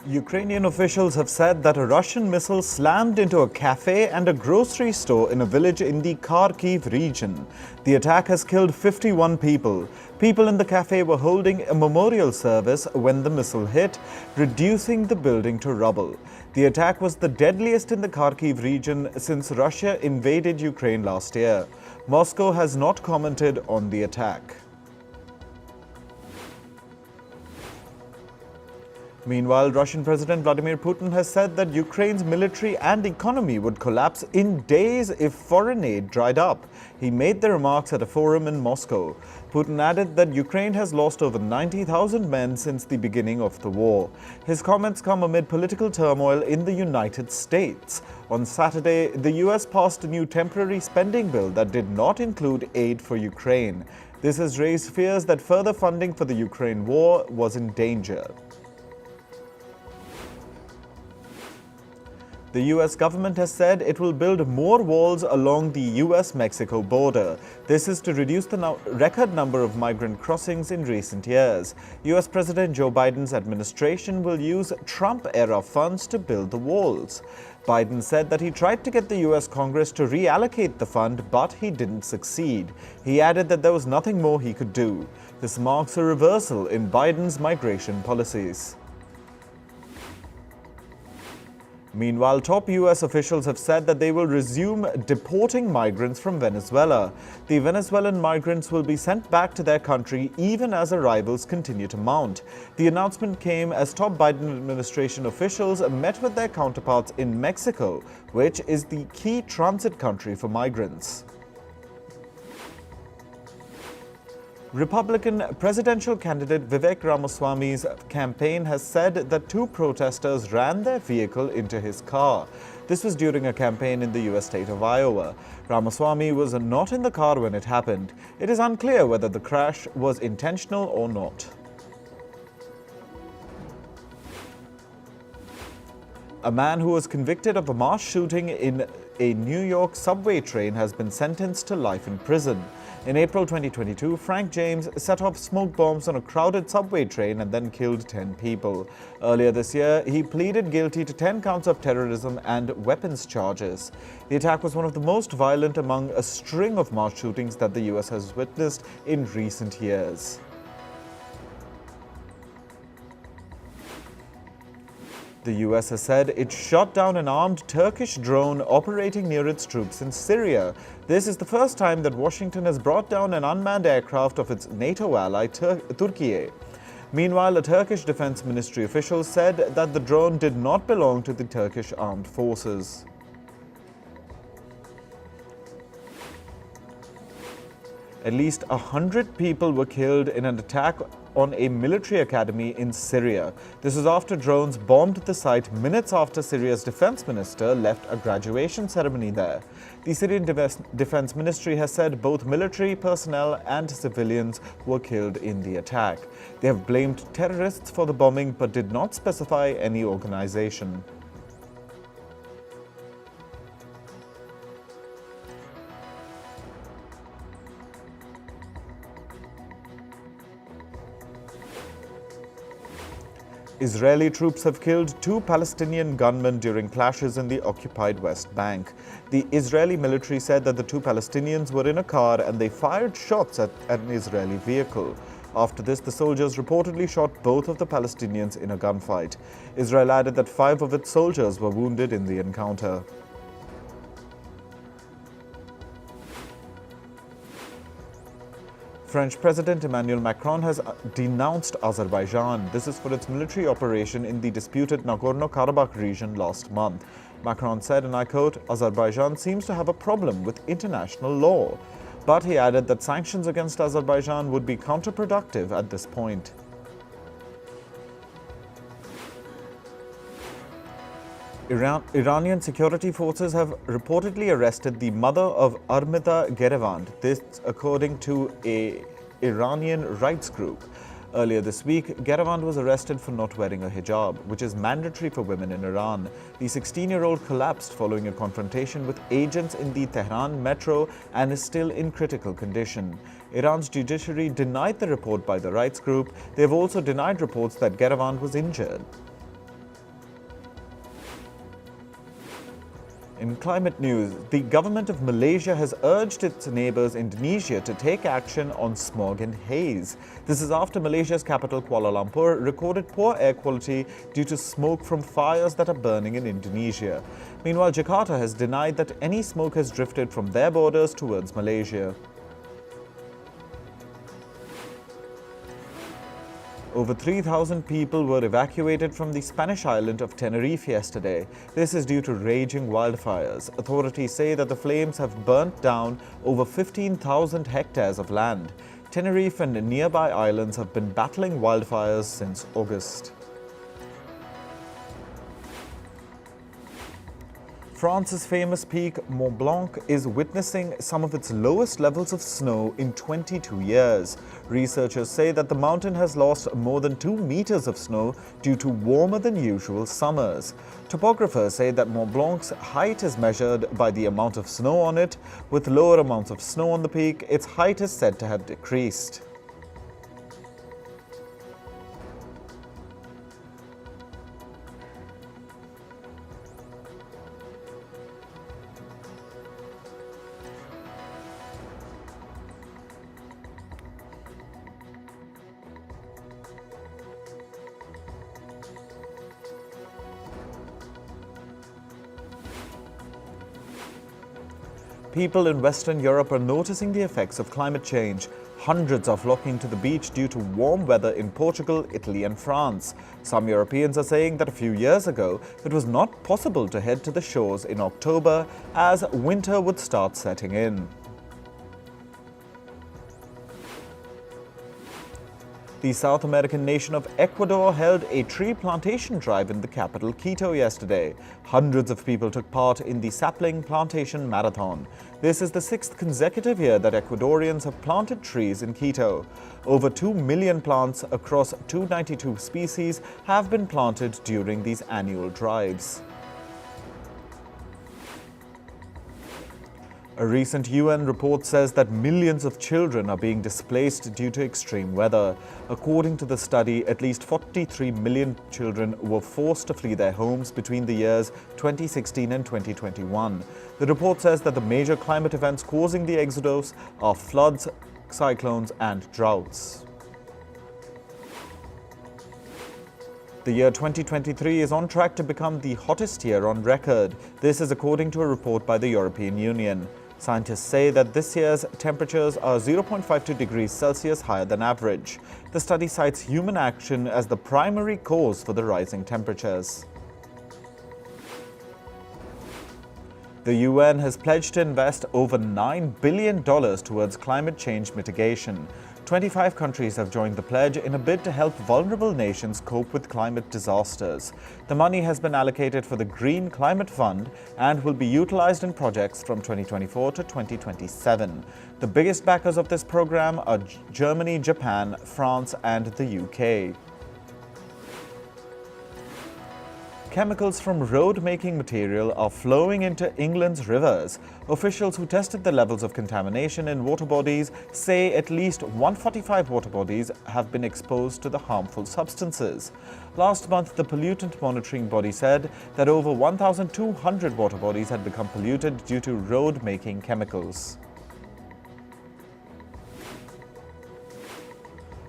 Ukrainian officials have said that a Russian missile slammed into a cafe and a grocery store in a village in the Kharkiv region. The attack has killed 51 people. People in the cafe were holding a memorial service when the missile hit, reducing the building to rubble. The attack was the deadliest in the Kharkiv region since Russia invaded Ukraine last year. Moscow has not commented on the attack. Meanwhile, Russian President Vladimir Putin has said that Ukraine's military and economy would collapse in days if foreign aid dried up. He made the remarks at a forum in Moscow. Putin added that Ukraine has lost over 90,000 men since the beginning of the war. His comments come amid political turmoil in the United States. On Saturday, the US passed a new temporary spending bill that did not include aid for Ukraine. This has raised fears that further funding for the Ukraine war was in danger. The US government has said it will build more walls along the US-Mexico border. This is to reduce the record number of migrant crossings in recent years. US President Joe Biden's administration will use Trump-era funds to build the walls. Biden said that he tried to get the US Congress to reallocate the fund, but he didn't succeed. He added that there was nothing more he could do. This marks a reversal in Biden's migration policies. Meanwhile, top US officials have said that they will resume deporting migrants from Venezuela. The Venezuelan migrants will be sent back to their country even as arrivals continue to mount. The announcement came as top Biden administration officials met with their counterparts in Mexico, which is the key transit country for migrants. Republican presidential candidate Vivek Ramaswamy's campaign has said that two protesters ran their vehicle into his car. This was during a campaign in the US state of Iowa. Ramaswamy was not in the car when it happened. It is unclear whether the crash was intentional or not. A man who was convicted of a mass shooting in a New York subway train has been sentenced to life in prison. In April 2022, Frank James set off smoke bombs on a crowded subway train and then killed 10 people. Earlier this year, he pleaded guilty to 10 counts of terrorism and weapons charges. The attack was one of the most violent among a string of mass shootings that the US has witnessed in recent years. The US has said it shot down an armed Turkish drone operating near its troops in Syria. This is the first time that Washington has brought down an unmanned aircraft of its NATO ally, Turkey. Meanwhile, a Turkish defense ministry official said that the drone did not belong to the Turkish armed forces. At least 100 people were killed in an attack on a military academy in Syria. This was after drones bombed the site minutes after Syria's defense minister left a graduation ceremony there. The Syrian defense ministry has said both military personnel and civilians were killed in the attack. They have blamed terrorists for the bombing but did not specify any organization. Israeli troops have killed 2 Palestinian gunmen during clashes in the occupied West Bank. The Israeli military said that the 2 Palestinians were in a car and they fired shots at an Israeli vehicle. After this, the soldiers reportedly shot both of the Palestinians in a gunfight. Israel added that 5 of its soldiers were wounded in the encounter. French President Emmanuel Macron has denounced Azerbaijan. This is for its military operation in the disputed Nagorno-Karabakh region last month. Macron said, and I quote, "Azerbaijan seems to have a problem with international law." But he added that sanctions against Azerbaijan would be counterproductive at this point. Iranian security forces have reportedly arrested the mother of Armita Gerevand, this according to an Iranian rights group. Earlier this week, Gerevand was arrested for not wearing a hijab, which is mandatory for women in Iran. The 16-year-old collapsed following a confrontation with agents in the Tehran metro and is still in critical condition. Iran's judiciary denied the report by the rights group. They have also denied reports that Gerevand was injured. In climate news, the government of Malaysia has urged its neighbours Indonesia to take action on smog and haze. This is after Malaysia's capital Kuala Lumpur recorded poor air quality due to smoke from fires that are burning in Indonesia. Meanwhile, Jakarta has denied that any smoke has drifted from their borders towards Malaysia. Over 3,000 people were evacuated from the Spanish island of Tenerife yesterday. This is due to raging wildfires. Authorities say that the flames have burnt down over 15,000 hectares of land. Tenerife and nearby islands have been battling wildfires since August. France's famous peak, Mont Blanc, is witnessing some of its lowest levels of snow in 22 years. Researchers say that the mountain has lost more than 2 meters of snow due to warmer than usual summers. Topographers say that Mont Blanc's height is measured by the amount of snow on it. With lower amounts of snow on the peak, its height is said to have decreased. People in Western Europe are noticing the effects of climate change. Hundreds are flocking to the beach due to warm weather in Portugal, Italy and France. Some Europeans are saying that a few years ago, it was not possible to head to the shores in October as winter would start setting in. The South American nation of Ecuador held a tree plantation drive in the capital, Quito, yesterday. Hundreds of people took part in the sapling plantation marathon. This is the 6th consecutive year that Ecuadorians have planted trees in Quito. Over 2 million plants across 292 species have been planted during these annual drives. A recent UN report says that millions of children are being displaced due to extreme weather. According to the study, at least 43 million children were forced to flee their homes between the years 2016 and 2021. The report says that the major climate events causing the exodus are floods, cyclones, and droughts. The year 2023 is on track to become the hottest year on record. This is according to a report by the European Union. Scientists say that this year's temperatures are 0.52 degrees Celsius higher than average. The study cites human action as the primary cause for the rising temperatures. The UN has pledged to invest over $9 billion towards climate change mitigation. 25 countries have joined the pledge in a bid to help vulnerable nations cope with climate disasters. The money has been allocated for the Green Climate Fund and will be utilized in projects from 2024 to 2027. The biggest backers of this program are Germany, Japan, France, and the UK. Chemicals from road-making material are flowing into England's rivers. Officials who tested the levels of contamination in water bodies say at least 145 water bodies have been exposed to the harmful substances. Last month, the pollutant monitoring body said that over 1,200 water bodies had become polluted due to road-making chemicals.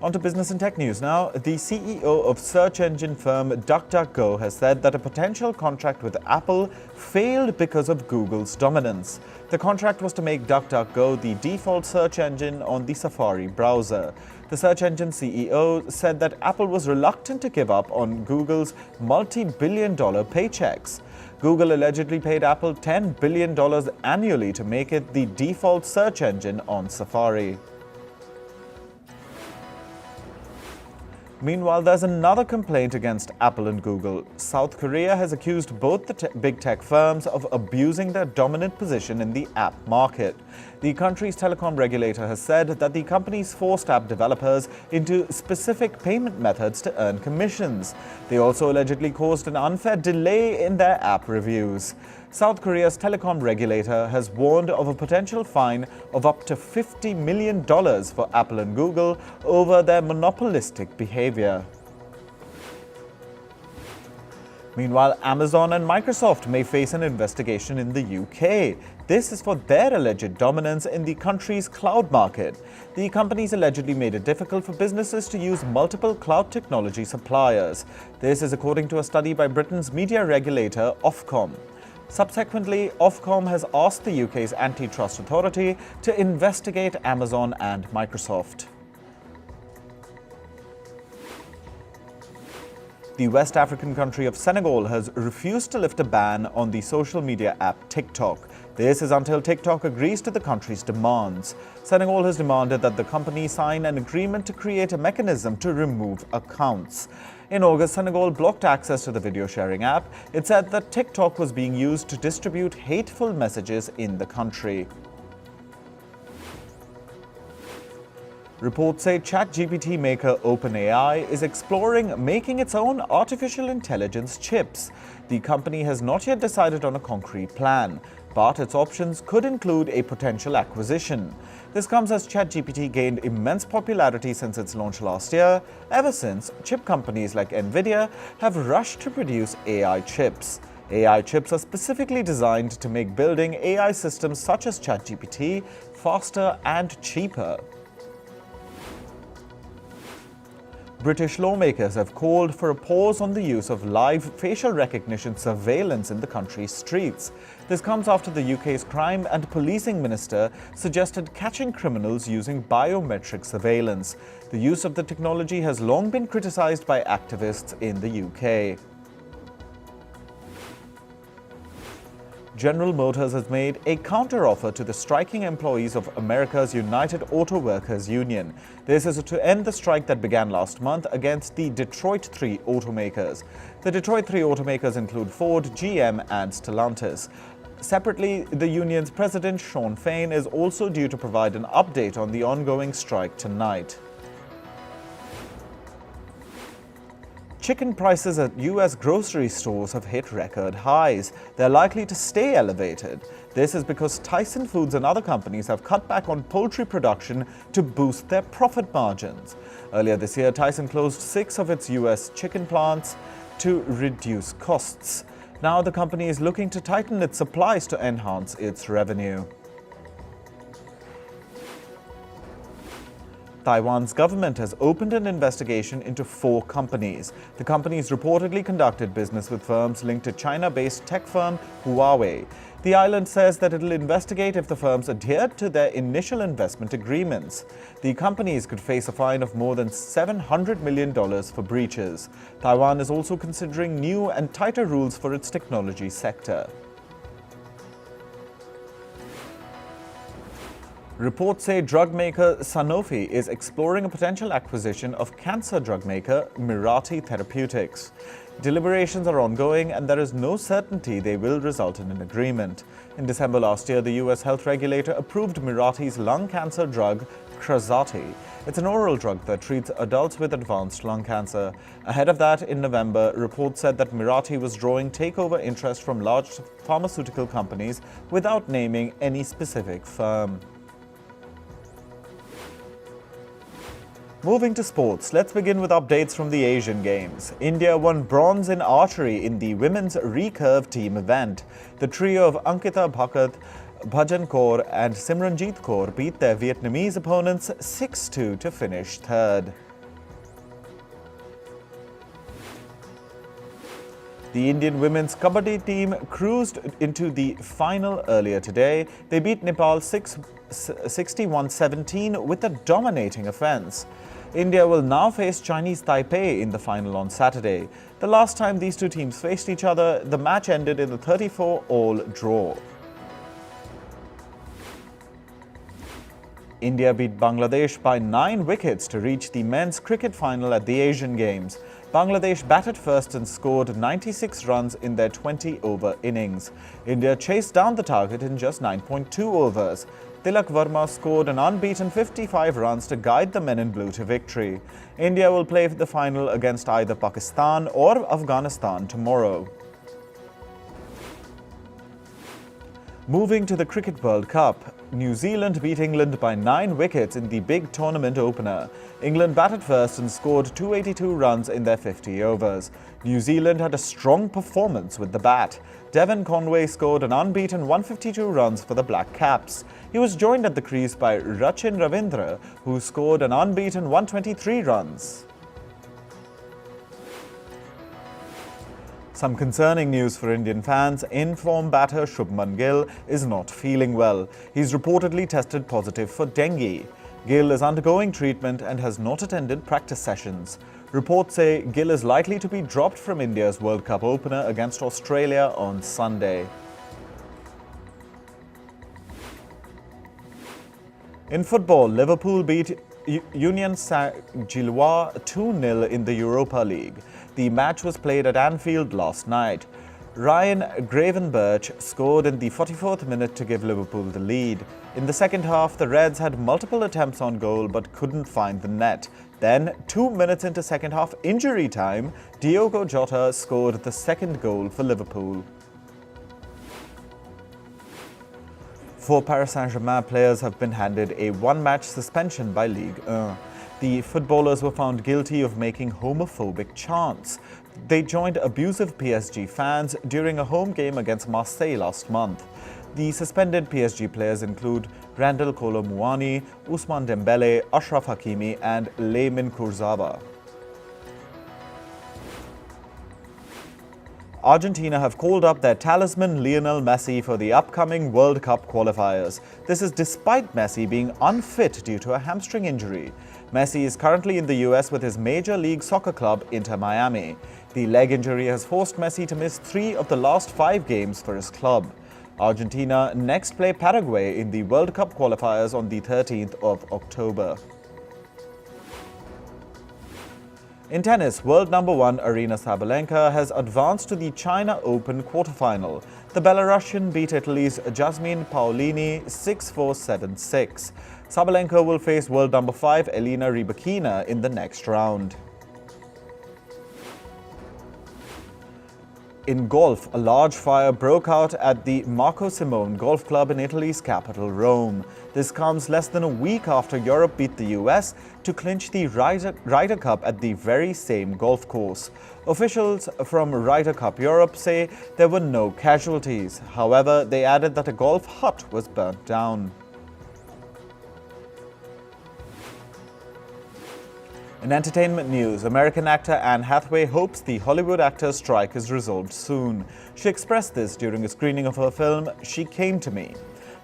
On to business and tech news now. The CEO of search engine firm DuckDuckGo has said that a potential contract with Apple failed because of Google's dominance. The contract was to make DuckDuckGo the default search engine on the Safari browser. The search engine CEO said that Apple was reluctant to give up on Google's multi-billion-dollar paychecks. Google allegedly paid Apple $10 billion annually to make it the default search engine on Safari. Meanwhile, there's another complaint against Apple and Google. South Korea has accused both the big tech firms of abusing their dominant position in the app market. The country's telecom regulator has said that the companies forced app developers into specific payment methods to earn commissions. They also allegedly caused an unfair delay in their app reviews. South Korea's telecom regulator has warned of a potential fine of up to $50 million for Apple and Google over their monopolistic behavior. Meanwhile, Amazon and Microsoft may face an investigation in the UK. This is for their alleged dominance in the country's cloud market. The companies allegedly made it difficult for businesses to use multiple cloud technology suppliers. This is according to a study by Britain's media regulator, Ofcom. Subsequently, Ofcom has asked the UK's antitrust authority to investigate Amazon and Microsoft. The West African country of Senegal has refused to lift a ban on the social media app TikTok. This is until TikTok agrees to the country's demands. Senegal has demanded that the company sign an agreement to create a mechanism to remove accounts. In August, Senegal blocked access to the video sharing app. It said that TikTok was being used to distribute hateful messages in the country. Reports say ChatGPT maker OpenAI is exploring making its own artificial intelligence chips. The company has not yet decided on a concrete plan, but its options could include a potential acquisition. This comes as ChatGPT gained immense popularity since its launch last year. Ever since, chip companies like Nvidia have rushed to produce AI chips. AI chips are specifically designed to make building AI systems such as ChatGPT faster and cheaper. British lawmakers have called for a pause on the use of live facial recognition surveillance in the country's streets. This comes after the UK's Crime and Policing Minister suggested catching criminals using biometric surveillance. The use of the technology has long been criticised by activists in the UK. General Motors has made a counteroffer to the striking employees of America's United Auto Workers Union. This is to end the strike that began last month against the Detroit 3 automakers. The Detroit 3 automakers include Ford, GM, and Stellantis. Separately, the union's president, Shawn Fain, is also due to provide an update on the ongoing strike tonight. Chicken prices at US grocery stores have hit record highs. They're likely to stay elevated. This is because Tyson Foods and other companies have cut back on poultry production to boost their profit margins. Earlier this year, Tyson closed 6 of its US chicken plants to reduce costs. Now the company is looking to tighten its supplies to enhance its revenue. Taiwan's government has opened an investigation into 4 companies. The companies reportedly conducted business with firms linked to China-based tech firm Huawei. The island says that it will investigate if the firms adhered to their initial investment agreements. The companies could face a fine of more than $700 million for breaches. Taiwan is also considering new and tighter rules for its technology sector. Reports say drug maker Sanofi is exploring a potential acquisition of cancer drug maker Mirati Therapeutics. Deliberations are ongoing and there is no certainty they will result in an agreement. In December last year, the US health regulator approved Mirati's lung cancer drug Krazati. It's an oral drug that treats adults with advanced lung cancer. Ahead of that, in November, reports said that Mirati was drawing takeover interest from large pharmaceutical companies without naming any specific firm. Moving to sports, let's begin with updates from the Asian Games. India won bronze in archery in the women's recurve team event. The trio of Ankita Bhakat, Bhajan Kaur and Simranjeet Kaur beat their Vietnamese opponents 6-2 to finish third. The Indian women's kabaddi team cruised into the final earlier today. They beat Nepal 61-17 with a dominating offense. India will now face Chinese Taipei in the final on Saturday. The last time these two teams faced each other, the match ended in a 34-all draw. India beat Bangladesh by 9 wickets to reach the men's cricket final at the Asian Games. Bangladesh batted first and scored 96 runs in their 20-over innings. India chased down the target in just 9.2 overs. Tilak Verma scored an unbeaten 55 runs to guide the men in blue to victory. India will play the final against either Pakistan or Afghanistan tomorrow. Moving to the Cricket World Cup, New Zealand beat England by 9 wickets in the big tournament opener. England batted first and scored 282 runs in their 50 overs. New Zealand had a strong performance with the bat. Devon Conway scored an unbeaten 152 runs for the Black Caps. He was joined at the crease by Rachin Ravindra, who scored an unbeaten 123 runs. Some concerning news for Indian fans. In-form batter Shubman Gill is not feeling well. He's reportedly tested positive for dengue. Gill is undergoing treatment and has not attended practice sessions. Reports say Gill is likely to be dropped from India's World Cup opener against Australia on Sunday. In football, Liverpool beat Union Saint-Gilloise 2-0 in the Europa League. The match was played at Anfield last night. Ryan Gravenberch scored in the 44th minute to give Liverpool the lead. In the second half, the Reds had multiple attempts on goal but couldn't find the net. Then, 2 minutes into second half injury time, Diogo Jota scored the second goal for Liverpool. 4 Paris Saint-Germain players have been handed a one-match suspension by Ligue 1. The footballers were found guilty of making homophobic chants. They joined abusive PSG fans during a home game against Marseille last month. The suspended PSG players include Randal Kolo Muani, Ousmane Dembele, Achraf Hakimi and Laymin Kurzawa. Argentina have called up their talisman Lionel Messi for the upcoming World Cup qualifiers. This is despite Messi being unfit due to a hamstring injury. Messi is currently in the US with his Major League Soccer club Inter Miami. The leg injury has forced Messi to miss 3 of the last 5 games for his club. Argentina next play Paraguay in the World Cup qualifiers on the 13th of October. In tennis, world number 1 Aryna Sabalenka has advanced to the China Open quarterfinal. The Belarusian beat Italy's Jasmine Paolini 6-4, 7-6. Sabalenka will face world number 5 Elena Rybakina in the next round. In golf, a large fire broke out at the Marco Simone Golf Club in Italy's capital, Rome. This comes less than a week after Europe beat the US to clinch the Ryder Cup at the very same golf course. Officials from Ryder Cup Europe say there were no casualties. However, they added that a golf hut was burnt down. In entertainment news, American actor Anne Hathaway hopes the Hollywood actors' strike is resolved soon. She expressed this during a screening of her film, She Came to Me.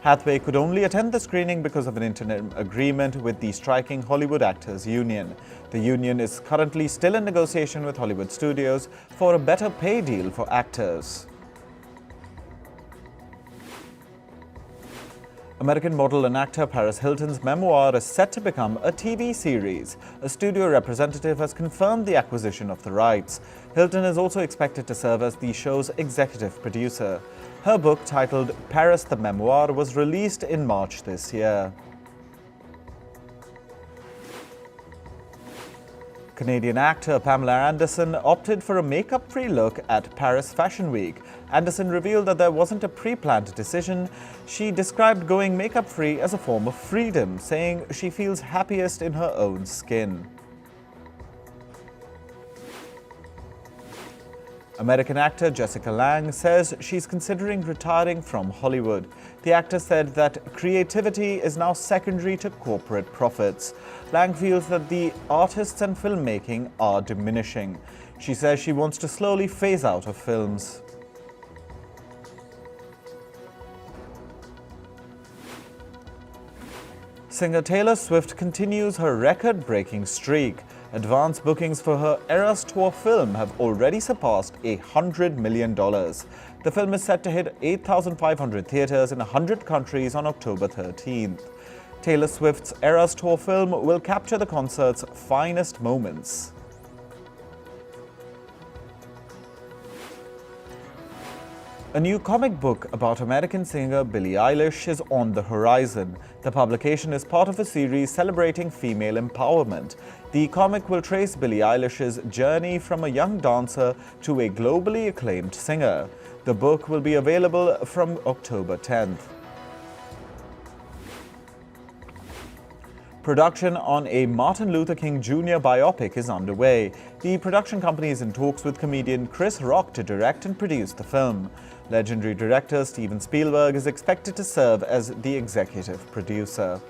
Hathaway could only attend the screening because of an interim agreement with the striking Hollywood Actors Union. The union is currently still in negotiation with Hollywood studios for a better pay deal for actors. American model and actor Paris Hilton's memoir is set to become a TV series. A studio representative has confirmed the acquisition of the rights. Hilton is also expected to serve as the show's executive producer. Her book, titled Paris the Memoir, was released in March this year. Canadian actor Pamela Anderson opted for a makeup-free look at Paris Fashion Week. Anderson revealed that there wasn't a pre-planned decision. She described going makeup-free as a form of freedom, saying she feels happiest in her own skin. American actor Jessica Lange says she's considering retiring from Hollywood. The actor said that creativity is now secondary to corporate profits. Lange feels that the artists and filmmaking are diminishing. She says she wants to slowly phase out of films. Singer Taylor Swift continues her record-breaking streak. Advance bookings for her Eras Tour film have already surpassed $100 million. The film is set to hit 8,500 theaters in 100 countries on October 13th. Taylor Swift's Eras Tour film will capture the concert's finest moments. A new comic book about American singer Billie Eilish is on the horizon. The publication is part of a series celebrating female empowerment. The comic will trace Billie Eilish's journey from a young dancer to a globally acclaimed singer. The book will be available from October 10th. Production on a Martin Luther King Jr. biopic is underway. The production company is in talks with comedian Chris Rock to direct and produce the film. Legendary director Steven Spielberg is expected to serve as the executive producer.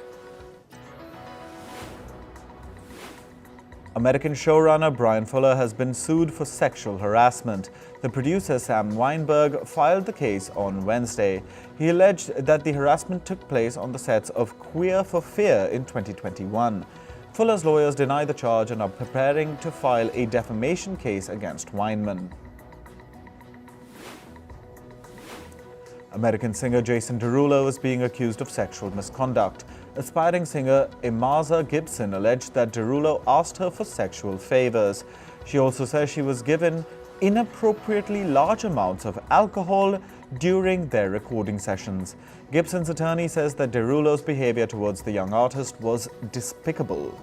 American showrunner Brian Fuller has been sued for sexual harassment. The producer Sam Weinberg filed the case on Wednesday. He alleged that the harassment took place on the sets of Queer for Fear in 2021. Fuller's lawyers deny the charge and are preparing to file a defamation case against Weinman. American singer Jason Derulo is being accused of sexual misconduct. Aspiring singer Imaza Gibson alleged that Derulo asked her for sexual favors. She also says she was given inappropriately large amounts of alcohol during their recording sessions. Gibson's attorney says that Derulo's behavior towards the young artist was despicable.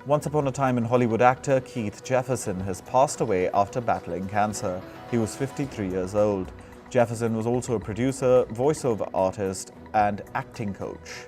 Once upon a time in Hollywood actor Keith Jefferson has passed away after battling cancer. He was 53 years old. Jefferson was also a producer, voiceover artist, and acting coach.